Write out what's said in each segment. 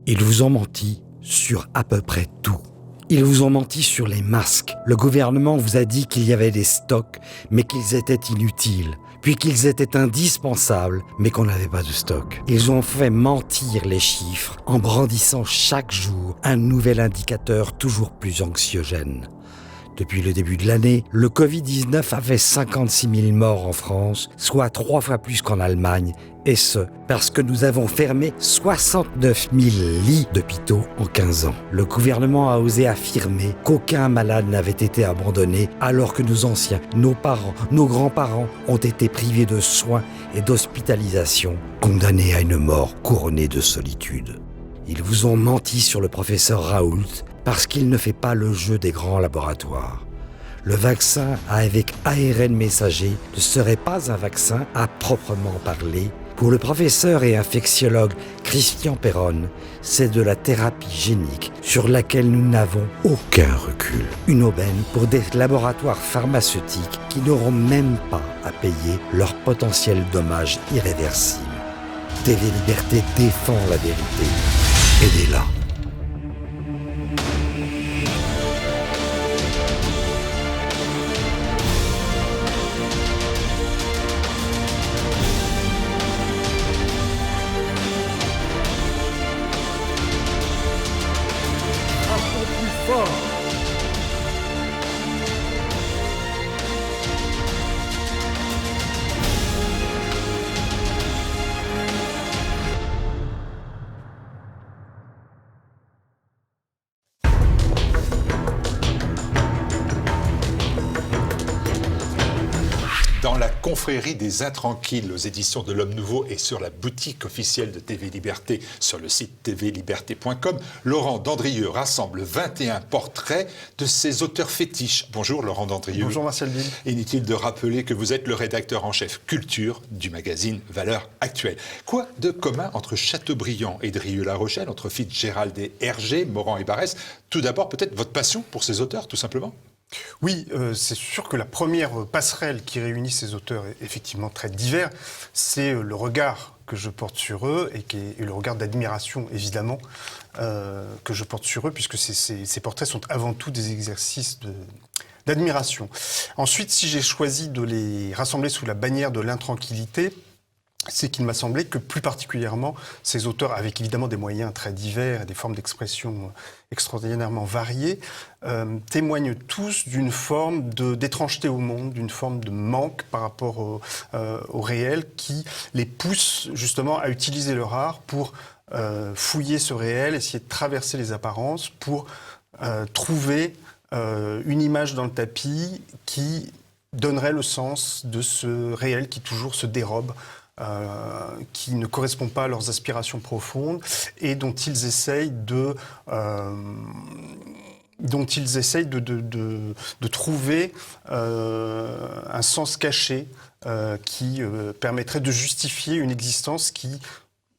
Ils vous ont menti sur à peu près tout. Ils vous ont menti sur les masques. Le gouvernement vous a dit qu'il y avait des stocks, mais qu'ils étaient inutiles. Puis qu'ils étaient indispensables, mais qu'on n'avait pas de stock. Ils ont fait mentir les chiffres en brandissant chaque jour un nouvel indicateur toujours plus anxiogène. Depuis le début de l'année, le Covid-19 a fait 56 000 morts en France, soit 3 fois plus qu'en Allemagne, et ce, parce que nous avons fermé 69 000 lits d'hôpitaux en 15 ans. Le gouvernement a osé affirmer qu'aucun malade n'avait été abandonné, alors que nos anciens, nos parents, nos grands-parents ont été privés de soins et d'hospitalisation, condamnés à une mort couronnée de solitude. Ils vous ont menti sur le professeur Raoult, parce qu'il ne fait pas le jeu des grands laboratoires. Le vaccin avec ARN messager ne serait pas un vaccin à proprement parler. Pour le professeur et infectiologue Christian Perron, c'est de la thérapie génique sur laquelle nous n'avons aucun recul. Une aubaine pour des laboratoires pharmaceutiques qui n'auront même pas à payer leurs potentiels dommages irréversibles. TV Liberté défend la vérité. Aidez-la. Dans la confrérie des Intranquilles aux éditions de l'Homme Nouveau et sur la boutique officielle de TV Liberté sur le site tvliberté.com, Laurent Dandrieux rassemble 21 portraits de ses auteurs fétiches. Bonjour Laurent Dandrieux. Bonjour Martial Ville. Inutile de rappeler que vous êtes le rédacteur en chef culture du magazine Valeurs Actuelles. Quoi de commun entre Chateaubriand et Drieux-La Rochelle, entre Fitzgerald et Hergé, Morand et Barrès? Tout d'abord peut-être votre passion pour ces auteurs tout simplement? Oui, c'est sûr que la première passerelle qui réunit ces auteurs effectivement très divers, c'est le regard que je porte sur eux et le regard d'admiration évidemment que je porte sur eux, puisque ces portraits sont avant tout des exercices d'admiration. Ensuite, si j'ai choisi de les rassembler sous la bannière de l'intranquillité, c'est qu'il m'a semblé que plus particulièrement ces auteurs, avec évidemment des moyens très divers et des formes d'expression extraordinairement variées, témoignent tous d'une forme d'étrangeté au monde, d'une forme de manque par rapport au réel qui les pousse justement à utiliser leur art pour fouiller ce réel, essayer de traverser les apparences pour trouver une image dans le tapis qui donnerait le sens de ce réel qui toujours se dérobe, qui ne correspond pas à leurs aspirations profondes et dont ils essayent de trouver un sens caché qui permettrait de justifier une existence qui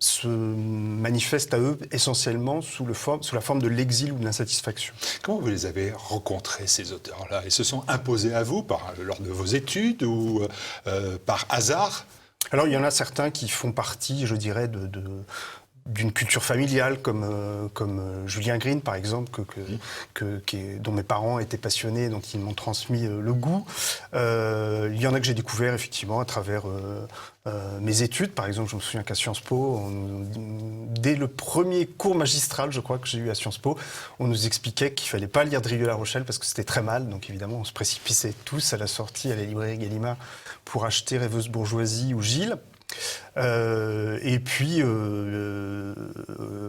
se manifeste à eux essentiellement sous la forme de l'exil ou de l'insatisfaction. Comment vous les avez rencontrés, ces auteurs-là? Ils se sont imposés à vous lors de vos études ou par hasard? Alors, il y en a certains qui font partie, je dirais, d'une culture familiale, comme Julien Green, par exemple, dont mes parents étaient passionnés, dont ils m'ont transmis le goût. Il y en a que j'ai découvert, effectivement, à travers mes études. Par exemple, je me souviens qu'à Sciences Po, dès le premier cours magistral, je crois, que j'ai eu à Sciences Po, on nous expliquait qu'il ne fallait pas lire Drieux-La Rochelle parce que c'était très mal. Donc, évidemment, on se précipitait tous à la sortie à la librairie Gallimard pour acheter Rêveuse bourgeoisie ou Gilles. Et puis,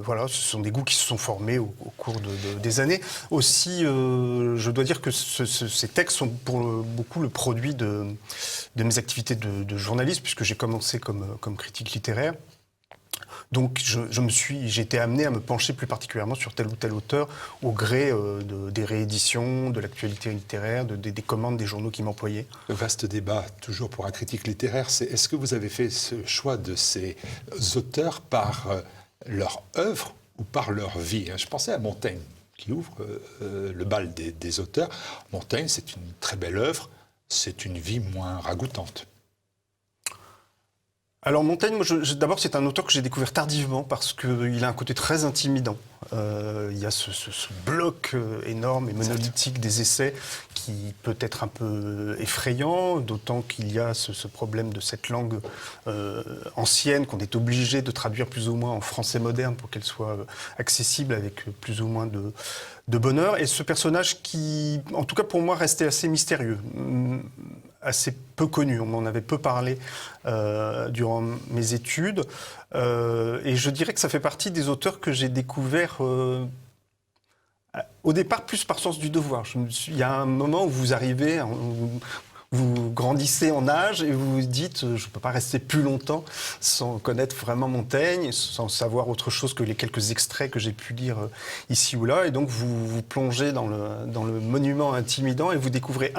voilà, ce sont des goûts qui se sont formés au cours des années. Aussi, je dois dire que ces textes sont pour beaucoup le produit de mes activités de journaliste, puisque j'ai commencé comme critique littéraire. Donc j'ai été amené à me pencher plus particulièrement sur tel ou tel auteur au gré des rééditions, de l'actualité littéraire, des commandes des journaux qui m'employaient. Vaste débat, toujours pour un critique littéraire, est-ce que vous avez fait ce choix de ces auteurs par leur œuvre ou par leur vie? Je pensais à Montaigne, qui ouvre le bal des auteurs. Montaigne, c'est une très belle œuvre, c'est une vie moins ragoûtante. Alors Montaigne, d'abord c'est un auteur que j'ai découvert tardivement parce qu'il a un côté très intimidant. Il y a ce bloc énorme et monolithique des essais qui peut être un peu effrayant, d'autant qu'il y a ce problème de cette langue ancienne qu'on est obligé de traduire plus ou moins en français moderne pour qu'elle soit accessible avec plus ou moins de bonheur. Et ce personnage qui, en tout cas pour moi, restait assez mystérieux, assez peu connu. On m'en avait peu parlé durant mes études. Et je dirais que ça fait partie des auteurs que j'ai découverts au départ plus par sens du devoir. Il y a un moment où vous arrivez, vous grandissez en âge et vous vous dites je ne peux pas rester plus longtemps sans connaître vraiment Montaigne, sans savoir autre chose que les quelques extraits que j'ai pu lire ici ou là. Et donc vous plongez dans le monument intimidant et vous découvrez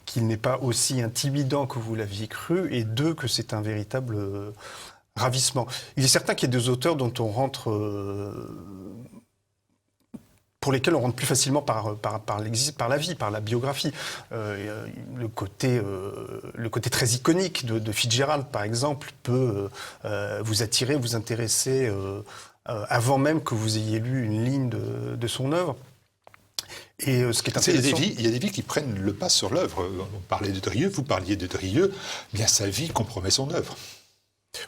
qu'il n'est pas aussi intimidant que vous l'aviez cru, et deux, que c'est un véritable ravissement. Il est certain qu'il y a des auteurs dont on rentre... pour lesquels on rentre plus facilement par la vie, par la biographie. Le côté très iconique de Fitzgerald, par exemple, peut vous attirer, vous intéresser avant même que vous ayez lu une ligne de son œuvre. Et ce qui est intéressant... Il y a des vies qui prennent le pas sur l'œuvre. On parlait de Drieux, vous parliez de Drieux, bien sa vie compromet son œuvre.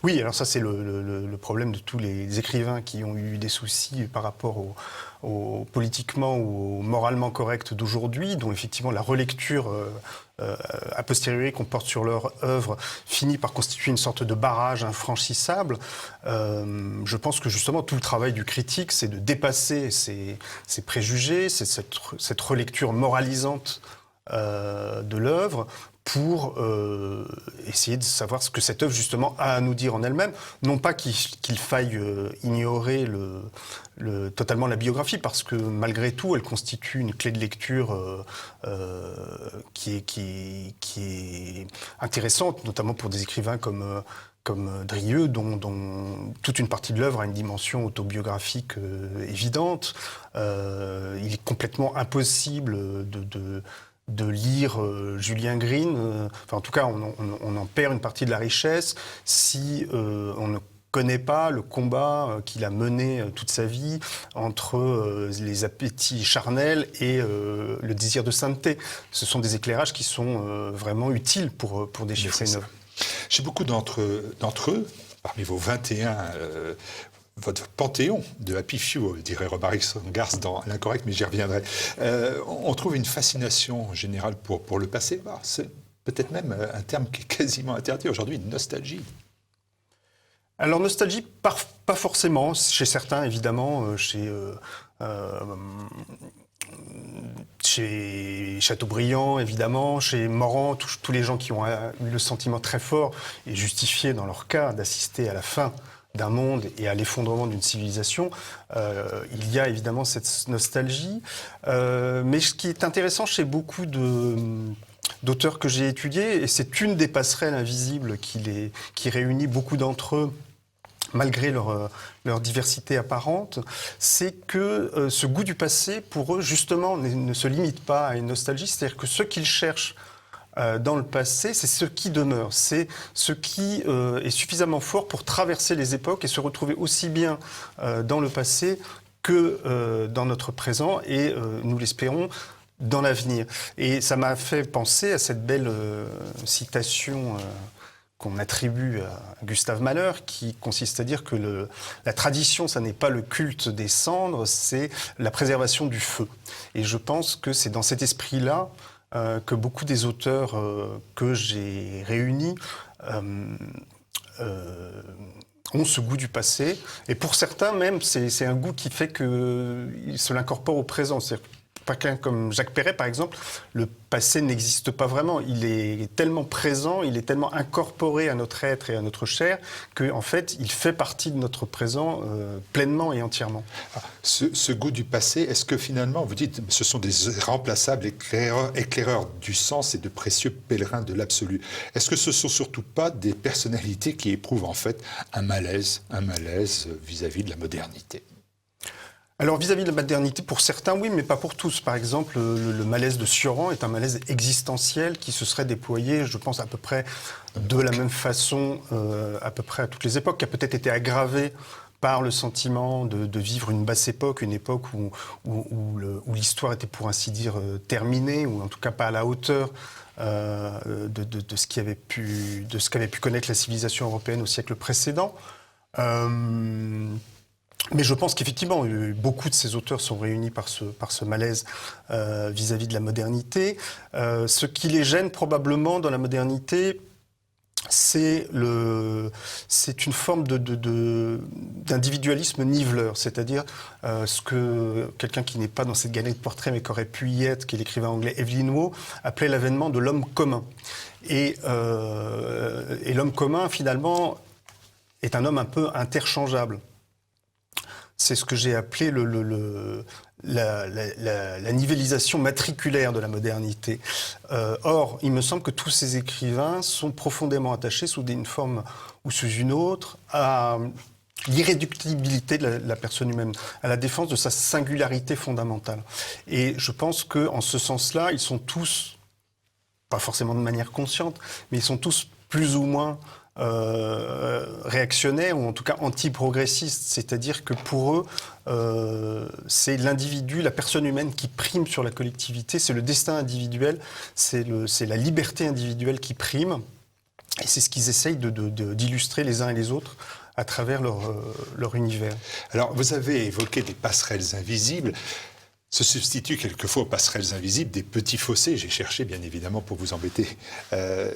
Oui, alors ça c'est le problème de tous les écrivains qui ont eu des soucis par rapport au politiquement ou au moralement correct d'aujourd'hui, dont effectivement la relecture a posteriori qu'on porte sur leur œuvre finit par constituer une sorte de barrage infranchissable. Je pense que justement tout le travail du critique, c'est de dépasser ces préjugés, c'est cette relecture moralisante de l'œuvre, pour essayer de savoir ce que cette œuvre justement a à nous dire en elle-même. Non pas qu'il faille ignorer totalement la biographie, parce que malgré tout, elle constitue une clé de lecture qui est intéressante, notamment pour des écrivains comme Drieux, dont toute une partie de l'œuvre a une dimension autobiographique évidente. Il est complètement impossible de lire Julien Green, en tout cas on en perd une partie de la richesse si on ne connaît pas le combat qu'il a mené toute sa vie entre les appétits charnels et le désir de sainteté. Ce sont des éclairages qui sont vraiment utiles pour déchiffrer une œuvre. Chez beaucoup d'entre eux, parmi vos 21 votre panthéon de Happy Few, dirait Romaric Songars dans L'Incorrect, mais j'y reviendrai. On trouve une fascination générale pour le passé. C'est peut-être même un terme qui est quasiment interdit aujourd'hui, une nostalgie. Alors nostalgie, pas forcément, chez certains évidemment, chez Chateaubriand, évidemment, chez Morand, tous les gens qui ont eu le sentiment très fort et justifié dans leur cas d'assister à la fin d'un monde et à l'effondrement d'une civilisation, il y a évidemment cette nostalgie. Mais ce qui est intéressant chez beaucoup d'auteurs que j'ai étudiés, et c'est une des passerelles invisibles qui réunit beaucoup d'entre eux, malgré leur diversité apparente, c'est que ce goût du passé, pour eux, justement, ne se limite pas à une nostalgie, c'est-à-dire que ce qu'ils cherchent dans le passé, c'est ce qui demeure, c'est ce qui est suffisamment fort pour traverser les époques et se retrouver aussi bien dans le passé que dans notre présent et, nous l'espérons, dans l'avenir. Et ça m'a fait penser à cette belle citation qu'on attribue à Gustave Mahler, qui consiste à dire que la tradition, ça n'est pas le culte des cendres, c'est la préservation du feu. Et je pense que c'est dans cet esprit-là que beaucoup des auteurs que j'ai réunis ont ce goût du passé. Et pour certains même, c'est un goût qui fait qu'ils se l'incorporent au présent. C'est-à-dire pas quelqu'un comme Jacques Perret, par exemple, le passé n'existe pas vraiment. Il est tellement présent, il est tellement incorporé à notre être et à notre chair qu'en fait, il fait partie de notre présent pleinement et entièrement. Ce goût du passé, est-ce que finalement, vous dites, ce sont des irremplaçables éclaireurs du sens et de précieux pèlerins de l'absolu. Est-ce que ce ne sont surtout pas des personnalités qui éprouvent en fait un malaise vis-à-vis de la modernité ? Alors vis-à-vis de la modernité, pour certains, oui, mais pas pour tous. Par exemple, le malaise de Sioran est un malaise existentiel qui se serait déployé, je pense, à peu près de la même façon, à peu près à toutes les époques, qui a peut-être été aggravé par le sentiment de vivre une basse époque, une époque où l'histoire était, pour ainsi dire, terminée, ou en tout cas pas à la hauteur de ce qu'avait pu connaître la civilisation européenne au siècle précédent. Mais je pense qu'effectivement, beaucoup de ces auteurs sont réunis par ce malaise vis-à-vis de la modernité. Ce qui les gêne probablement dans la modernité, c'est une forme d'individualisme niveleur, c'est-à-dire ce que quelqu'un qui n'est pas dans cette galerie de portraits mais qui aurait pu y être, qui est l'écrivain anglais Evelyn Waugh, appelait l'avènement de l'homme commun. Et l'homme commun, finalement, est un homme un peu interchangeable. C'est ce que j'ai appelé la nivellisation matriculaire de la modernité. Or, il me semble que tous ces écrivains sont profondément attachés sous une forme ou sous une autre à l'irréductibilité de la personne humaine, à la défense de sa singularité fondamentale. Et je pense qu'en ce sens-là, ils sont tous, pas forcément de manière consciente, mais ils sont tous plus ou moins réactionnaires ou en tout cas anti-progressistes, c'est-à-dire que pour eux, c'est l'individu, la personne humaine qui prime sur la collectivité, c'est le destin individuel, c'est la liberté individuelle qui prime, et c'est ce qu'ils essayent d'illustrer les uns et les autres à travers leur univers. Alors, vous avez évoqué des passerelles invisibles. Se substituent quelquefois aux passerelles invisibles des petits fossés. J'ai cherché, bien évidemment, pour vous embêter.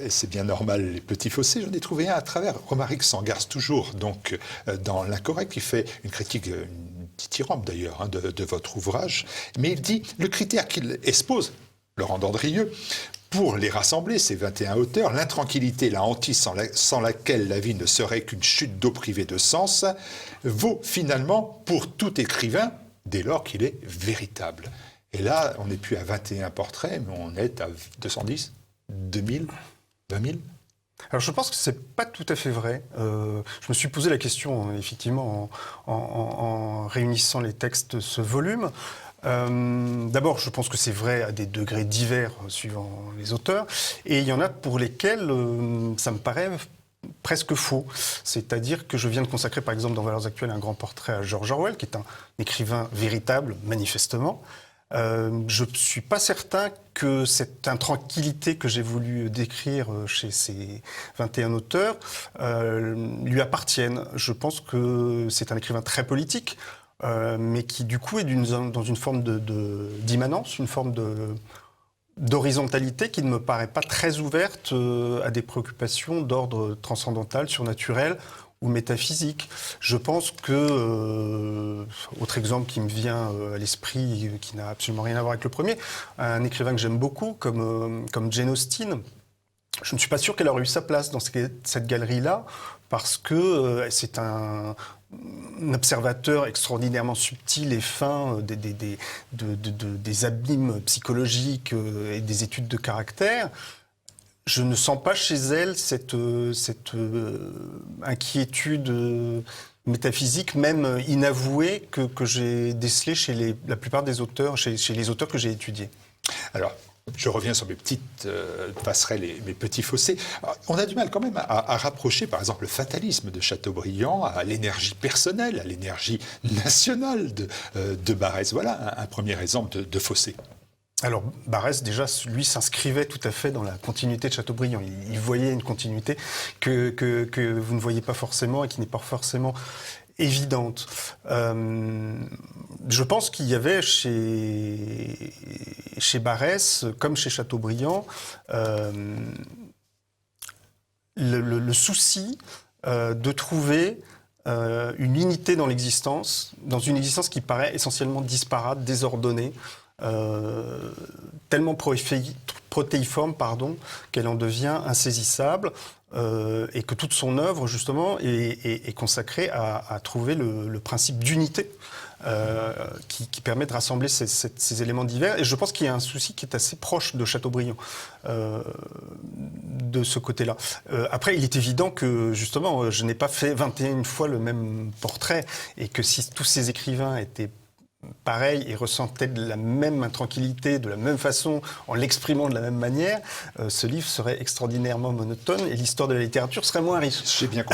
C'est bien normal, les petits fossés. J'en ai trouvé un à travers Romaric Sangars, toujours donc dans L'Incorrect, qui fait une critique, une dithyrambe d'ailleurs, hein, de votre ouvrage. Mais il dit, le critère qu'il expose, Laurent Dandrieux, pour les rassembler, ces 21 auteurs, l'intranquillité, la hantise sans laquelle la vie ne serait qu'une chute d'eau privée de sens, vaut finalement pour tout écrivain, dès lors qu'il est véritable. Et là, on n'est plus à 21 portraits, mais on est à 210, 2000, 20 000. Alors je pense que c'est pas tout à fait vrai. Je me suis posé la question, effectivement, en réunissant les textes de ce volume. D'abord, je pense que c'est vrai à des degrés divers suivant les auteurs. Et il y en a pour lesquels ça me paraît presque faux. C'est-à-dire que je viens de consacrer, par exemple, dans Valeurs Actuelles, un grand portrait à George Orwell, qui est un écrivain véritable, manifestement. Je ne suis pas certain que cette intranquillité que j'ai voulu décrire chez ces 21 auteurs lui appartienne. Je pense que c'est un écrivain très politique, mais qui, du coup, est dans une forme d'immanence, une forme d'horizontalité qui ne me paraît pas très ouverte à des préoccupations d'ordre transcendantal, surnaturel ou métaphysique. Je pense que, autre exemple qui me vient à l'esprit, qui n'a absolument rien à voir avec le premier, un écrivain que j'aime beaucoup, comme Jane Austen, je ne suis pas sûr qu'elle aurait eu sa place dans cette galerie-là, parce que c'est un observateur extraordinairement subtil et fin des abîmes psychologiques et des études de caractère. Je ne sens pas chez elle cette inquiétude métaphysique, même inavouée, que j'ai décelée chez la plupart des auteurs, chez les auteurs que j'ai étudiés. Alors, je reviens sur mes petites passerelles et mes petits fossés. On a du mal quand même à rapprocher, par exemple, le fatalisme de Chateaubriand à l'énergie personnelle, à l'énergie nationale de Barrès. Voilà un premier exemple de fossé. Alors, Barrès, déjà, lui, s'inscrivait tout à fait dans la continuité de Chateaubriand. Il voyait une continuité que vous ne voyez pas forcément et qui n'est pas forcément évidente. Je pense qu'il y avait chez Barrès, comme chez Chateaubriand, le souci de trouver une unité dans une existence qui paraît essentiellement disparate, désordonnée, tellement protéiforme, qu'elle en devient insaisissable. Et que toute son œuvre, justement, est consacrée à trouver le principe d'unité qui permet de rassembler ces éléments divers. Et je pense qu'il y a un souci qui est assez proche de Chateaubriand de ce côté-là. Après, il est évident que, justement, je n'ai pas fait 21 fois le même portrait et que si tous ces écrivains étaient pareil et ressentait de la même intranquillité, de la même façon, en l'exprimant de la même manière, ce livre serait extraordinairement monotone et l'histoire de la littérature serait moins riche. J'ai bien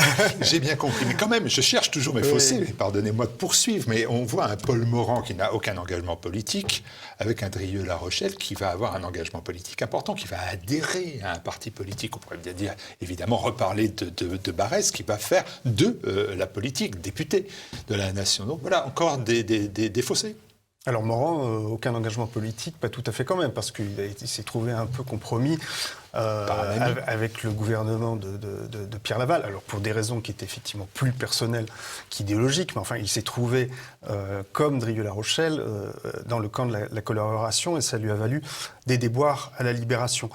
compris. Mais quand même, je cherche toujours mes fossés. Pardonnez-moi de poursuivre, mais on voit un Paul Morand qui n'a aucun engagement politique, avec un Drieux-La Rochelle qui va avoir un engagement politique important, qui va adhérer à un parti politique. On pourrait bien dire, évidemment, reparler de Barrès, qui va faire de la politique, député de la Nation. Donc voilà, encore des fossés. Alors Morand, aucun engagement politique, pas tout à fait quand même, parce qu'il s'est trouvé un peu compromis avec le gouvernement de Pierre Laval. Alors pour des raisons qui étaient effectivement plus personnelles qu'idéologiques, mais enfin il s'est trouvé comme Drieux-La Rochelle dans le camp de la collaboration et ça lui a valu des déboires à la Libération.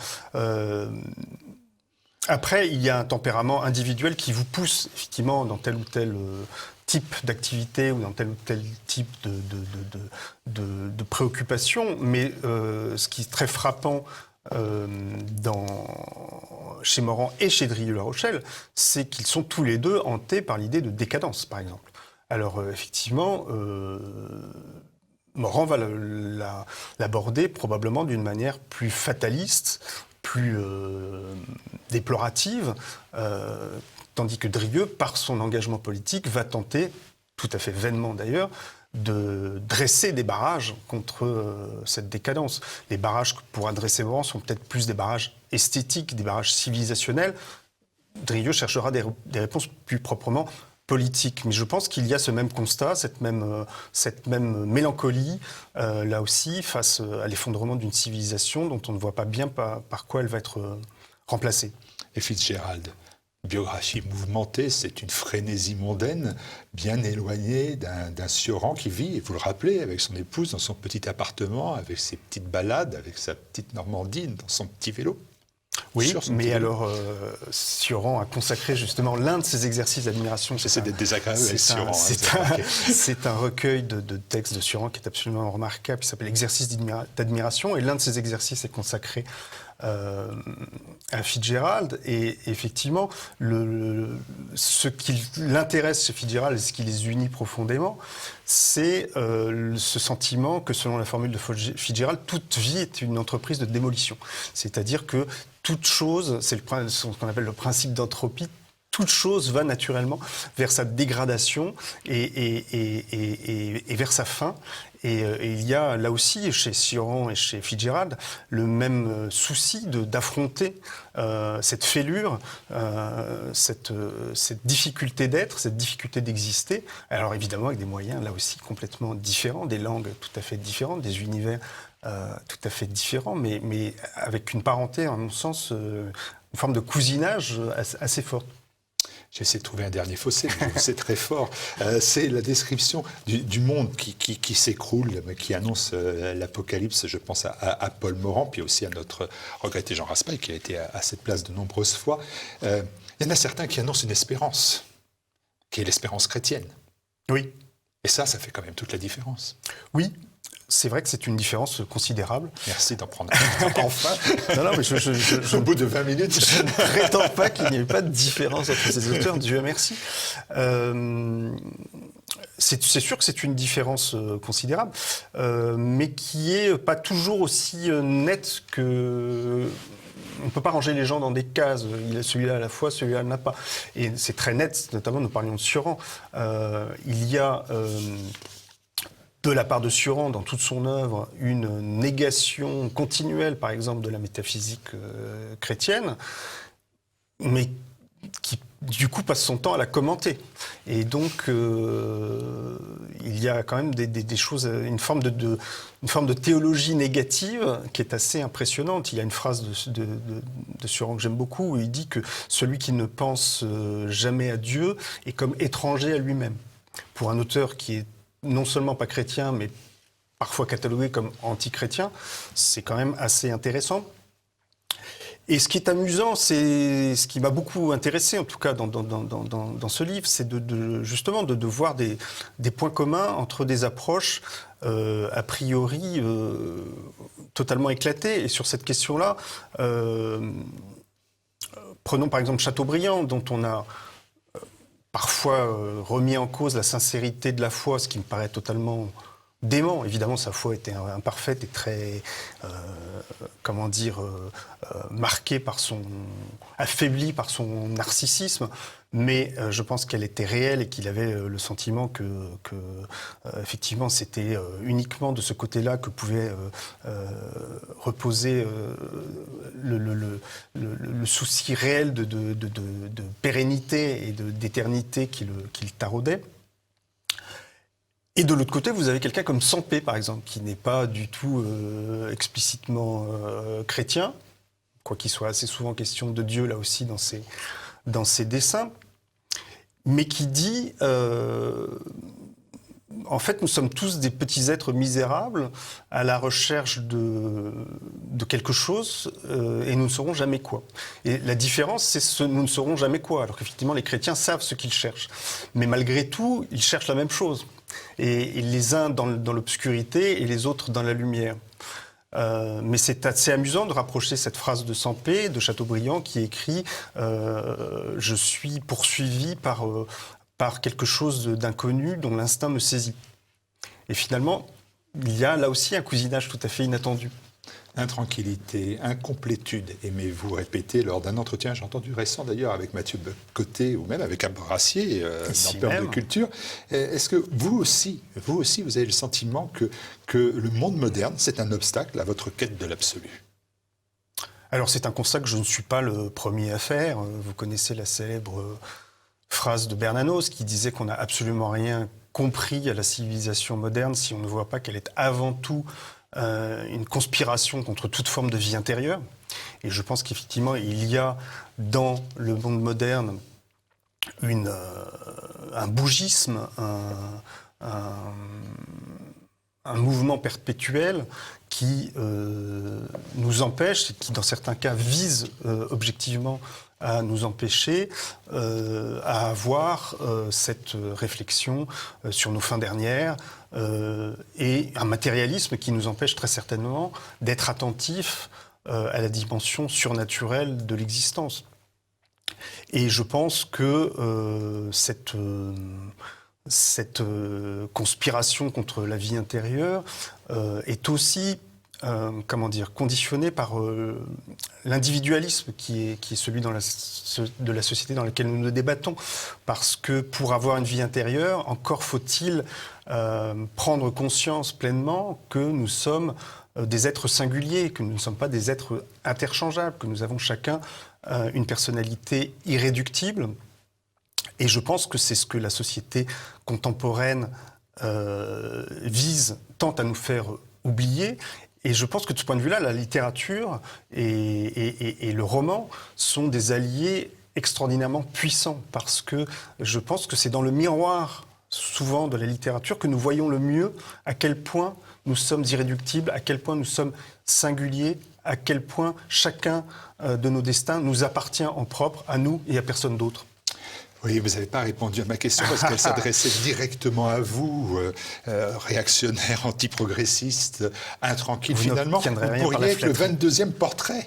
Après, il y a un tempérament individuel qui vous pousse effectivement dans tel ou tel type d'activité ou dans tel ou tel type de préoccupation. Mais ce qui est très frappant chez Morand et chez Drieux-La Rochelle, c'est qu'ils sont tous les deux hantés par l'idée de décadence, par exemple. Alors effectivement, Morand va l'aborder probablement d'une manière plus fataliste, plus déplorative, tandis que Drieux, par son engagement politique, va tenter, tout à fait vainement d'ailleurs, de dresser des barrages contre cette décadence. Les barrages que pourra dresser Morand sont peut-être plus des barrages esthétiques, des barrages civilisationnels. Drieux cherchera des réponses plus proprement politiques. Mais je pense qu'il y a ce même constat, cette même mélancolie, là aussi, face à l'effondrement d'une civilisation dont on ne voit pas bien par quoi elle va être remplacée. Et Fitzgerald, biographie mouvementée, c'est une frénésie mondaine, bien éloignée d'un Sioran qui vit, et vous le rappelez, avec son épouse dans son petit appartement, avec ses petites balades, avec sa petite Normandine dans son petit vélo. Oui, mais alors Sioran a consacré justement l'un de ses exercices d'admiration. J'essaie d'être désagréable avec Sioran. C'est un recueil de textes de Sioran qui est absolument remarquable, qui s'appelle Exercice d'admiration, et l'un de ces exercices est consacré à Fitzgerald. Et effectivement, ce qui l'intéresse chez Fitzgerald et ce qui les unit profondément, c'est ce sentiment que, selon la formule de Fitzgerald, toute vie est une entreprise de démolition. C'est-à-dire que toute chose, c'est ce qu'on appelle le principe d'entropie, toute chose va naturellement vers sa dégradation et vers sa fin. Et il y a là aussi, chez Sioran et chez Fitzgerald, le même souci d'affronter cette fêlure, cette difficulté d'être, cette difficulté d'exister. Alors évidemment avec des moyens là aussi complètement différents, des langues tout à fait différentes, des univers tout à fait différents, mais avec une parenté, à mon sens, une forme de cousinage assez forte. J'essaie de trouver un dernier fossé, mais c'est très fort. C'est la description du monde qui s'écroule, qui annonce l'apocalypse. Je pense à Paul Morand, puis aussi à notre regretté Jean Raspail, qui a été à cette place de nombreuses fois. Il y en a certains qui annoncent une espérance, qui est l'espérance chrétienne. Oui. Et ça fait quand même toute la différence. Oui. C'est vrai que c'est une différence considérable. Merci d'en prendre un. Enfin. Non, mais au bout de 20 minutes. Je ne prétends pas qu'il n'y ait pas de différence entre ces auteurs, Dieu merci. C'est sûr que c'est une différence considérable, mais qui est pas toujours aussi nette que... On ne peut pas ranger les gens dans des cases. Celui-là a la foi, celui-là n'a pas. Et c'est très net, notamment nous parlions de Sioran. Il y a... de la part de Sioran, dans toute son œuvre, une négation continuelle, par exemple, de la métaphysique chrétienne, mais qui, du coup, passe son temps à la commenter. Et donc, il y a quand même des choses, une forme de théologie négative qui est assez impressionnante. Il y a une phrase de Sioran que j'aime beaucoup, où il dit que celui qui ne pense jamais à Dieu est comme étranger à lui-même. Pour un auteur qui est non seulement pas chrétien, mais parfois catalogué comme anti-chrétien, c'est quand même assez intéressant. Et ce qui est amusant, c'est ce qui m'a beaucoup intéressé, en tout cas dans ce livre, c'est justement de voir des points communs entre des approches a priori totalement éclatées. Et sur cette question-là, prenons par exemple Chateaubriand, dont on a parfois remis en cause la sincérité de la foi, ce qui me paraît totalement dément. Évidemment, sa foi était imparfaite et très, marquée affaiblie par son narcissisme. Mais je pense qu'elle était réelle et qu'il avait le sentiment que effectivement, c'était uniquement de ce côté-là que pouvait reposer le souci réel de pérennité et d'éternité qu'il taraudait. Et de l'autre côté, vous avez quelqu'un comme Sampé, par exemple, qui n'est pas du tout explicitement chrétien, quoiqu'il soit assez souvent question de Dieu, là aussi, dans ses dessins, mais qui dit, en fait, nous sommes tous des petits êtres misérables à la recherche de quelque chose et nous ne saurons jamais quoi. Et la différence, c'est nous ne saurons jamais quoi, alors qu'effectivement, les chrétiens savent ce qu'ils cherchent. Mais malgré tout, ils cherchent la même chose. Et les uns dans l'obscurité et les autres dans la lumière. Mais c'est assez amusant de rapprocher cette phrase de Sampé, de Chateaubriand, qui écrit « Je suis poursuivi par quelque chose d'inconnu dont l'instinct me saisit ». Et finalement, il y a là aussi un cousinage tout à fait inattendu. Intranquillité, incomplétude, aimez-vous répéter lors d'un entretien, j'ai entendu récent d'ailleurs avec Mathieu Bocoté ou même avec Abrassier dans Peur de Culture. Est-ce que vous aussi, vous avez le sentiment que le monde moderne, c'est un obstacle à votre quête de l'absolu ? Alors c'est un constat que je ne suis pas le premier à faire. Vous connaissez la célèbre phrase de Bernanos qui disait qu'on n'a absolument rien compris à la civilisation moderne si on ne voit pas qu'elle est avant tout une conspiration contre toute forme de vie intérieure. Et je pense qu'effectivement, il y a dans le monde moderne un bougisme, un mouvement perpétuel qui nous empêche, qui dans certains cas vise objectivement à nous empêcher à avoir cette réflexion sur nos fins dernières et un matérialisme qui nous empêche très certainement d'être attentifs à la dimension surnaturelle de l'existence. Et je pense que cette conspiration contre la vie intérieure est aussi conditionnée par l'individualisme qui est celui de la société dans laquelle nous nous débattons. Parce que pour avoir une vie intérieure, encore faut-il prendre conscience pleinement que nous sommes des êtres singuliers, que nous ne sommes pas des êtres interchangeables, que nous avons chacun une personnalité irréductible. Et je pense que c'est ce que la société contemporaine tente à nous faire oublier. Et je pense que de ce point de vue-là, la littérature et le roman sont des alliés extraordinairement puissants, parce que je pense que c'est dans le miroir, souvent, de la littérature que nous voyons le mieux à quel point nous sommes irréductibles, à quel point nous sommes singuliers, à quel point chacun de nos destins nous appartient en propre, à nous et à personne d'autre. Oui, vous n'avez pas répondu à ma question parce qu'elle s'adressait directement à vous, réactionnaire, antiprogressiste, intranquille. Finalement, vous pourriez être le 22e portrait.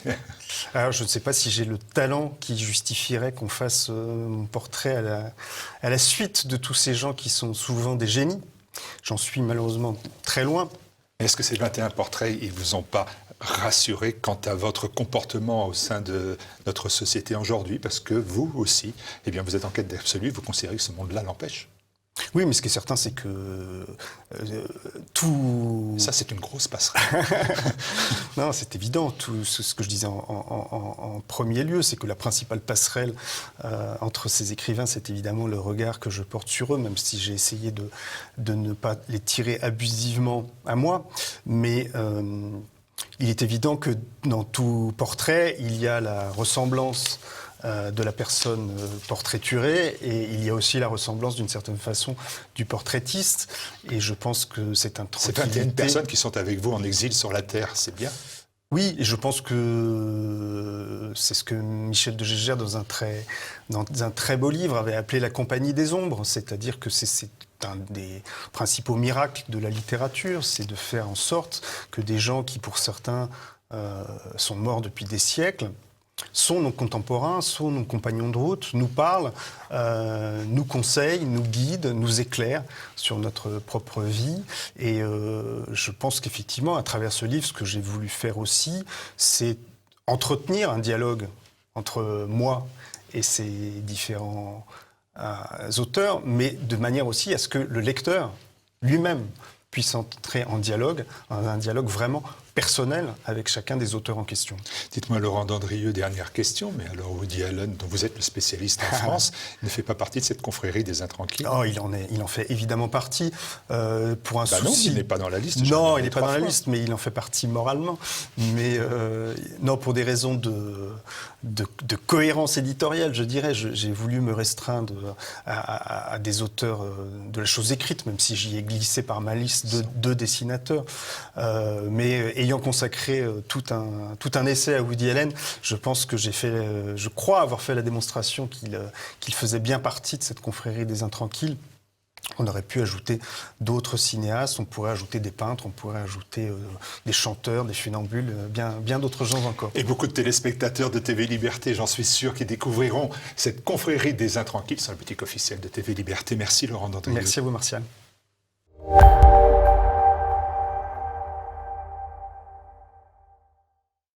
Alors, je ne sais pas si j'ai le talent qui justifierait qu'on fasse mon portrait à la suite de tous ces gens qui sont souvent des génies. J'en suis malheureusement très loin. Est-ce que ces 21 portraits, ils ne vous ont pas rassuré quant à votre comportement au sein de notre société aujourd'hui? Parce que vous aussi, eh bien, vous êtes en quête d'absolu, vous considérez que ce monde-là l'empêche? Oui, mais ce qui est certain, c'est que tout... Ça, c'est une grosse passerelle. Non, c'est évident. Tout ce que je disais en premier lieu, c'est que la principale passerelle entre ces écrivains, c'est évidemment le regard que je porte sur eux, même si j'ai essayé de ne pas les tirer abusivement à moi. Mais il est évident que dans tout portrait, il y a la ressemblance de la personne portraiturée, et il y a aussi la ressemblance d'une certaine façon du portraitiste, et je pense que c'est un C'est 21 personnes qui sont avec vous en exil sur la Terre, c'est bien. Oui, et je pense que c'est ce que Michel de Gégère, dans un très beau livre, avait appelé la compagnie des ombres, c'est-à-dire que c'est un des principaux miracles de la littérature, c'est de faire en sorte que des gens qui, pour certains, sont morts depuis des siècles, sont nos contemporains, sont nos compagnons de route, nous parlent, nous conseillent, nous guident, nous éclairent sur notre propre vie. Et je pense qu'effectivement, à travers ce livre, ce que j'ai voulu faire aussi, c'est entretenir un dialogue entre moi et ces différents auteurs, mais de manière aussi à ce que le lecteur lui-même puisse entrer en dialogue, un dialogue vraiment personnel avec chacun des auteurs en question. Dites-moi, Laurent Dandrieux, dernière question, mais alors Woody Allen, dont vous êtes le spécialiste en France, ne fait pas partie de cette confrérie des Intranquilles? Oh, il en fait évidemment partie. Pour un souci... Non, il n'est pas dans la liste. Non, il n'est pas dans la liste, mais il en fait partie moralement. Mais non, pour des raisons de cohérence éditoriale, je dirais, j'ai voulu me restreindre à des auteurs de la chose écrite, même si j'y ai glissé par ma liste deux dessinateurs. Mais ayant consacré tout un essai à Woody Allen, je pense que je crois avoir fait la démonstration qu'il faisait bien partie de cette confrérie des Intranquilles. On aurait pu ajouter d'autres cinéastes, on pourrait ajouter des peintres, on pourrait ajouter des chanteurs, des funambules, bien d'autres gens encore. Et beaucoup de téléspectateurs de TV Liberté, j'en suis sûr, qui découvriront cette confrérie des Intranquilles sur la boutique officielle de TV Liberté. Merci Laurent Dandrieux. Merci à vous, Martial.